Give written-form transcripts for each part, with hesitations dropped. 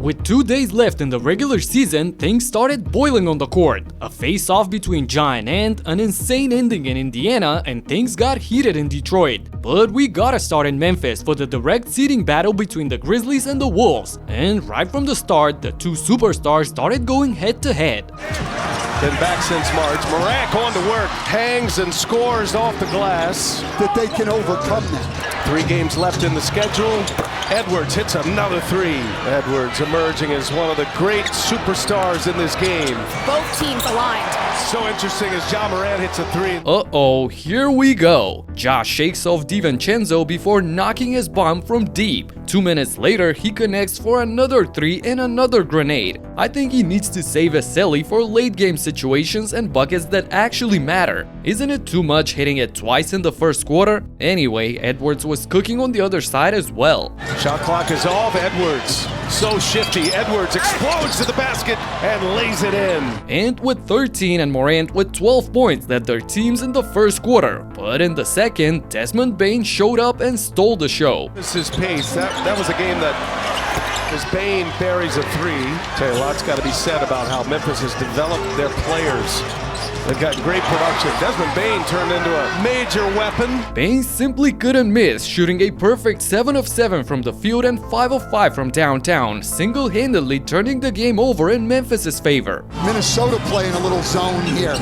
With 2 days left in the regular season, things started boiling on the court. A face-off between Ja and Ant, an insane ending in Indiana, and things got heated in Detroit. But we gotta start in Memphis for the direct seeding battle between the Grizzlies and the Wolves. And right from the start, the two superstars started going head-to-head. Been back since March. Morant going to work, hangs and scores off the glass. That they can overcome that. 3 games left in the schedule. Edwards hits another 3. Edwards emerging as one of the great superstars in this game. Both teams aligned. So interesting as Ja Morant hits a 3. Uh-oh, here we go. Ja shakes off DiVincenzo before knocking his bomb from deep. 2 minutes later, he connects for another 3 and another grenade. I think he needs to save Vesely for late game situations and buckets that actually matter. Isn't it too much hitting it twice in the first quarter? Anyway, Edwards was cooking on the other side as well. Shot clock is off. Edwards so shifty. Edwards explodes to the basket and lays it in. Ant with 13 and Morant with 12 points led their teams in the first quarter. But in the second, Desmond Bane showed up and stole the show. This is pace. That was a game that as Bane buries a 3. Tell you a lot's got to be said about how Memphis has developed their players. They've got great production. Desmond Bane turned into a major weapon. Bane simply couldn't miss, shooting a perfect 7 of 7 from the field and 5 of 5 from downtown, single-handedly turning the game over in Memphis's favor. Minnesota playing a little zone here.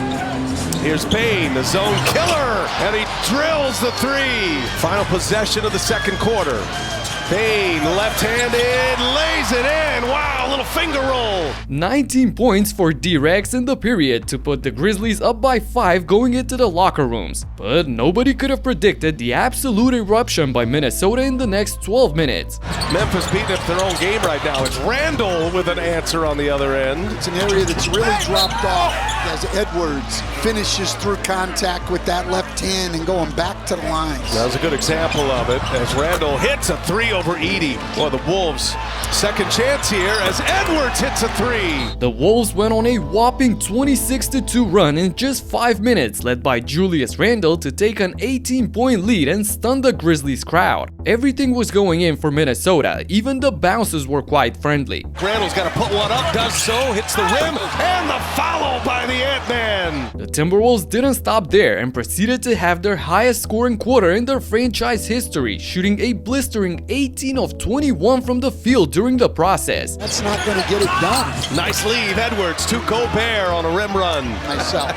Here's Bane, the zone killer, and he drills the 3. Final possession of the second quarter. Bane, left-handed, lays it in. Wow, little finger roll. 19 points for D-Rex in the period to put the Grizzlies up by 5 going into the locker rooms. But nobody could have predicted the absolute eruption by Minnesota in the next 12 minutes. Memphis beating up their own game right now. It's Randall with an answer on the other end. It's an area that's really dropped off as Edwards finishes through contact with that left hand and going back to the lines. That was a good example of it as Randall hits a 3 over Edey. Well, the Wolves' second chance here as Edwards hits a 3. The Wolves went on a whopping 26-2 run in just 5 minutes, led by Julius Randle to take an 18-point lead and stun the Grizzlies crowd. Everything was going in for Minnesota, even the bounces were quite friendly. Randall's got to put one up, does so, hits the rim, and the foul by the Ant-Man. The Timberwolves didn't stop there and proceeded to have their highest scoring quarter in their franchise history, shooting a blistering 18 of 21 from the field during the process. That's not going to get it done. Nice lead, Edwards to Gobert on a rim run. Myself.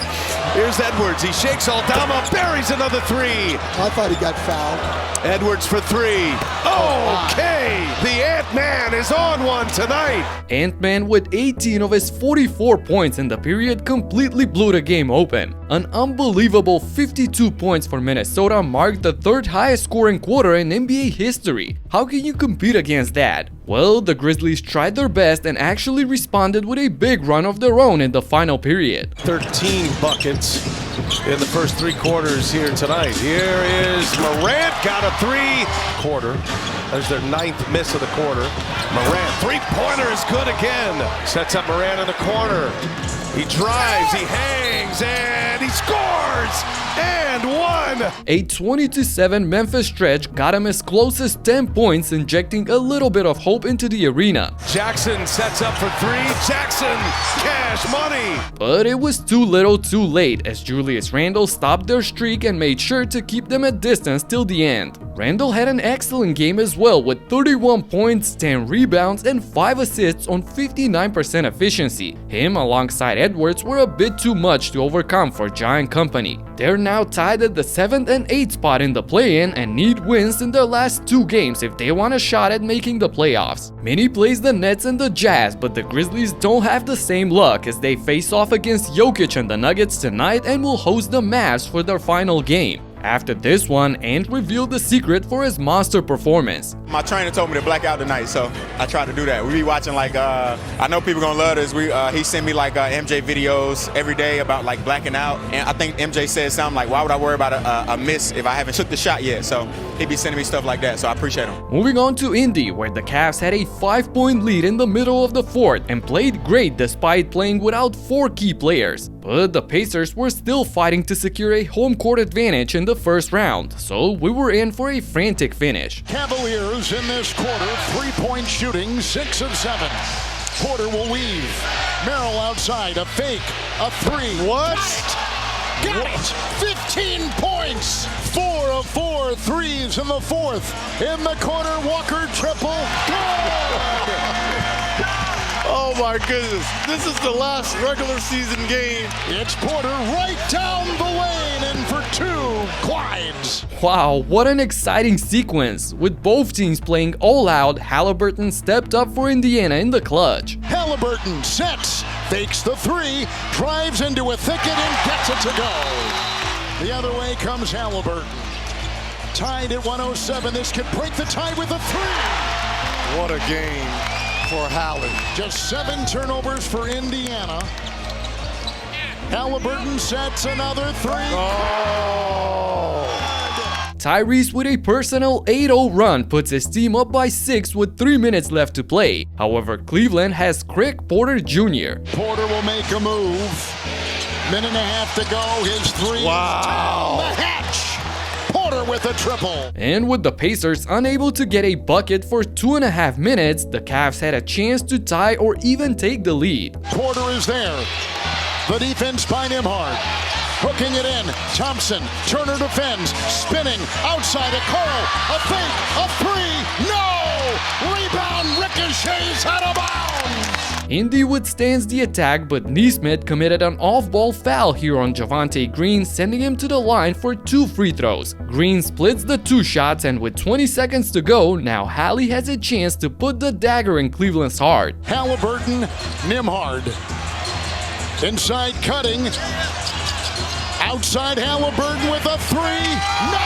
Here's Edwards, he shakes Aldama, buries another 3. I thought he got fouled. Edwards for 3. Okay, the Ant-Man is on one tonight. Ant-Man with 18 of his 44 points in the period completely blew the game open. An unbelievable 52 points for Minnesota marked the 3rd highest scoring quarter in NBA history. How can you compete against that? Well, the Grizzlies tried their best and actually responded with a big run of their own in the final period. 13 buckets in the first 3 quarters here tonight. Here is Morant, got a 3-quarter. There's their 9th miss of the quarter. Morant, 3-pointer is good again. Sets up Morant in the corner. He drives, he hangs, and he scores! And 1! A 20-7 Memphis stretch got him as close as 10 points, injecting a little bit of hope into the arena. Jackson sets up for 3. Jackson, cash money! But it was too little too late as Julius Randle stopped their streak and made sure to keep them at distance till the end. Randle had an excellent game as well with 31 points, 10 rebounds, and 5 assists on 59% efficiency. Him alongside Edwards were a bit too much to overcome for Ja and company. They're now tied at the 7th and 8th spot in the play-in and need wins in their last 2 games if they want a shot at making the playoffs. Mini plays the Nets and the Jazz, but the Grizzlies don't have the same luck as they face off against Jokic and the Nuggets tonight and will host the Mavs for their final game. After this one, Ant revealed the secret for his monster performance. My trainer told me to black out tonight, so I tried to do that. We be watching I know people gonna love this. He sent me MJ videos every day about blacking out, and I think MJ said something like, "Why would I worry about a miss if I haven't took the shot yet?" So he be sending me stuff like that, so I appreciate him. Moving on to Indy, where the Cavs had a 5-point lead in the middle of the 4th and played great despite playing without 4 key players. But the Pacers were still fighting to secure a home court advantage in the first round, so we were in for a frantic finish. Cavaliers Cavs in this quarter, 3-point shooting, 6 of 7. Porter will weave. Merrill outside, a fake, a three. What? Got it! 15 points! 4 of 4 threes in the fourth. In the corner, Walker triple. Good! Oh my goodness. This is the last regular season game. It's Porter right down the lane and for 2, Clydes. Wow, what an exciting sequence! With both teams playing all out, Halliburton stepped up for Indiana in the clutch. Halliburton sets, fakes the three, drives into a thicket and gets it to go. The other way comes Halliburton. Tied at 107, this could break the tie with a three. What a game for Hallen. Just 7 turnovers for Indiana. Halliburton sets another three. Oh! Tyrese with a personal 8-0 run puts his team up by 6 with 3 minutes left to play. However, Cleveland has Craig Porter Jr. Porter will make a move. Minute and a half to go. His three. Wow. Down the hatch. Porter with a triple. And with the Pacers unable to get a bucket for 2.5 minutes, the Cavs had a chance to tie or even take the lead. Porter is there. The defense by Nembhard. Hooking it in. Thompson. Turner defends. Spinning. Outside of Carl. A fake. A three. No! Rebound ricochets out of bounds. Indy withstands the attack, but Nesmith committed an off-ball foul here on Javonte Green, sending him to the line for 2 free throws. Green splits the 2 shots, and with 20 seconds to go, now Hallie has a chance to put the dagger in Cleveland's heart. Halliburton. Nembhard. Inside cutting. Outside Halliburton with a three. No!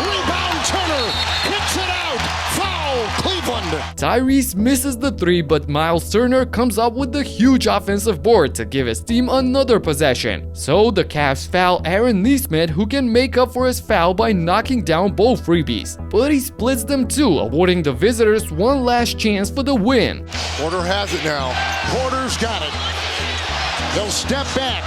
Rebound Turner. Kicks it out. Foul Cleveland. Tyrese misses the 3, but Miles Turner comes up with the huge offensive board to give his team another possession. So the Cavs foul Aaron Nesmith, who can make up for his foul by knocking down both freebies. But he splits them too, awarding the visitors one last chance for the win. Porter has it now. Porter's got it. They'll step back.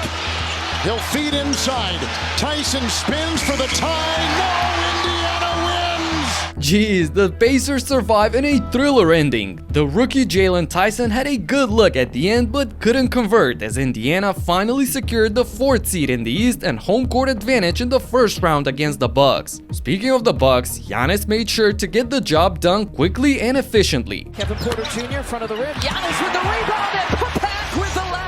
He'll feed inside. Tyson spins for the tie. No! Indiana wins! Jeez, the Pacers survive in a thriller ending. The rookie Jalen Tyson had a good look at the end but couldn't convert as Indiana finally secured the 4th seed in the East and home court advantage in the first round against the Bucks. Speaking of the Bucks, Giannis made sure to get the job done quickly and efficiently. Kevin Porter Jr. front of the rim. Giannis with the rebound and put back with the left.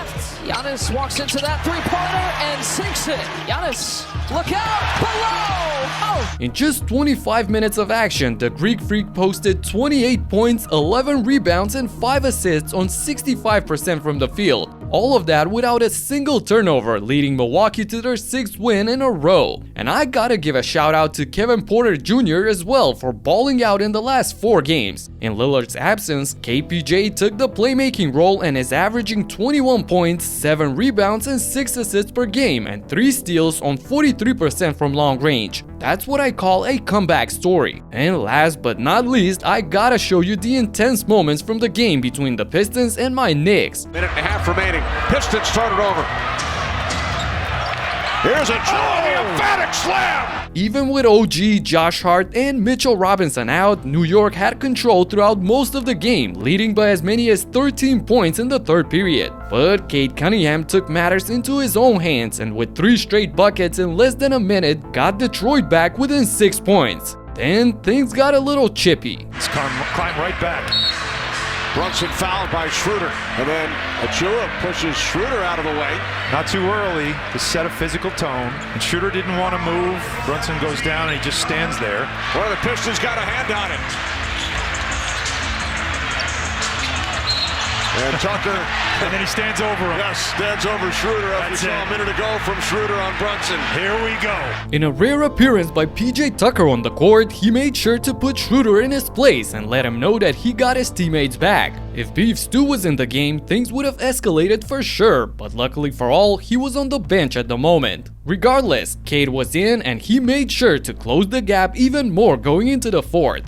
Giannis walks into that three-pointer and sinks it. Giannis, look out, below! Oh! In just 25 minutes of action, the Greek Freak posted 28 points, 11 rebounds, and 5 assists on 65% from the field. All of that without a single turnover, leading Milwaukee to their 6th win in a row. And I gotta give a shout out to Kevin Porter Jr. as well for balling out in the last 4 games. In Lillard's absence, KPJ took the playmaking role and is averaging 21 points, 7 rebounds, and 6 assists per game, and 3 steals on 43% from long range. That's what I call a comeback story. And last but not least, I gotta show you the intense moments from the game between the Pistons and my Knicks. Minute and a half remaining. Pistons start it over. Here's a emphatic slam. Even with OG, Josh Hart, and Mitchell Robinson out, New York had control throughout most of the game, leading by as many as 13 points in the 3rd period. But Cade Cunningham took matters into his own hands and with 3 straight buckets in less than a minute, got Detroit back within 6 points. Then things got a little chippy. It's climb right back. Brunson fouled by Schroeder. And then Achua pushes Schroeder out of the way. Not too early to set a physical tone. And Schroeder didn't want to move. Brunson goes down and he just stands there. One of the Pistons got a hand on it. And Tucker. And then he stands over him. Yes, stands over Schroeder as we saw a minute ago from Schroeder on Brunson. Here we go. In a rare appearance by PJ Tucker on the court, he made sure to put Schroeder in his place and let him know that he got his teammates back. If Beef Stew was in the game, things would have escalated for sure, but luckily for all, he was on the bench at the moment. Regardless, Cade was in and he made sure to close the gap even more going into the 4th.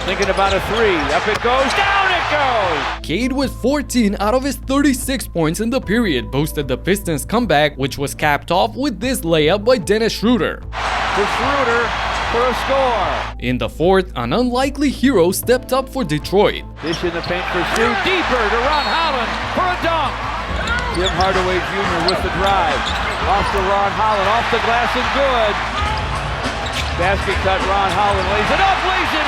Thinking about a 3, up it goes, down it goes! Cade with 14 out of his 36 points in the period boosted the Pistons' comeback, which was capped off with this layup by Dennis Schroeder. For Schroeder, for a score. In the fourth, an unlikely hero stepped up for Detroit. Dish in the paint for Stu. Deeper to Ron Holland for a dunk. Tim Hardaway Jr. with the drive. Off to Ron Holland, off the glass and good. Basket cut, Ron Holland lays it up, lays it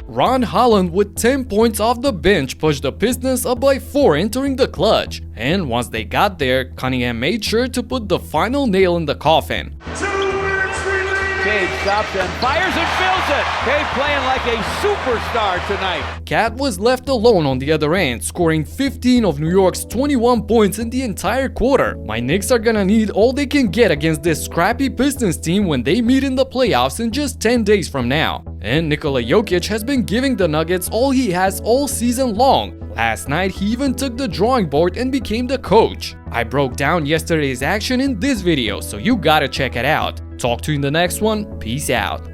in! Ron Holland with 10 points off the bench pushed the Pistons up by 4 entering the clutch. And once they got there, Cunningham made sure to put the final nail in the coffin. Cade stops and fires and fills it! Cade playing like a superstar tonight. Cat was left alone on the other end, scoring 15 of New York's 21 points in the entire quarter. My Knicks are gonna need all they can get against this scrappy Pistons team when they meet in the playoffs in just 10 days from now. And Nikola Jokic has been giving the Nuggets all he has all season long. Last night, he even took the drawing board and became the coach. I broke down yesterday's action in this video, so you gotta check it out. Talk to you in the next one. Peace out.